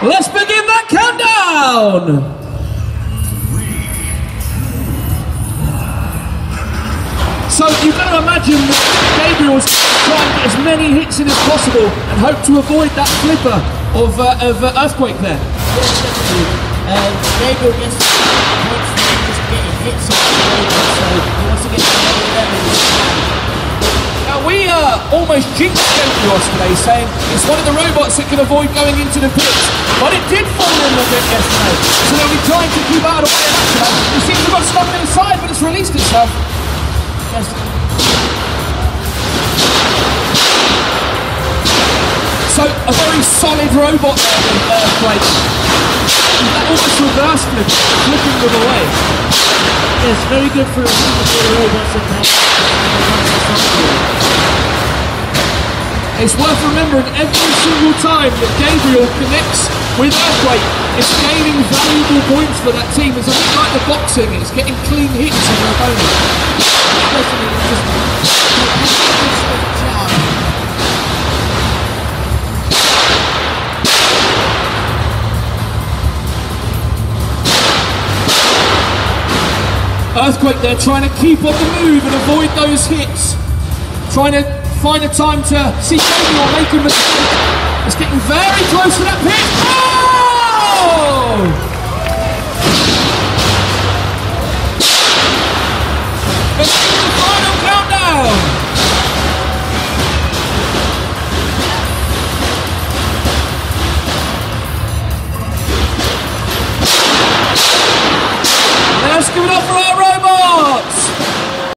Let's begin that countdown! So you've got to imagine that Gabriel's trying to get as many hits in as possible and hope to avoid that flipper of Earthquake there. Yes, definitely. Gabriel gets the points for just getting hits on the robot, so he wants to get to another level. Now we almost jinxed Gabriel today, saying it's one of the robots that can avoid going into the pits, but it did fall in a bit yesterday. So they'll be trying to keep out of the way of that. It seems to have got stuck inside, but it's released itself. Yes. So a very solid robot there with Earthquake. That almost reverse flip, flipping them away. Yes, very good for the robots that have. It's worth remembering every single time that Gabriel connects with Earthquake, it's gaining valuable points for that team. It's a bit like the boxing, it's getting clean hits on their opponent. Earthquake there trying to keep on the move and avoid those hits. Trying to find a time to see Gabriel make a mistake. It's getting very close to that pit. Oh!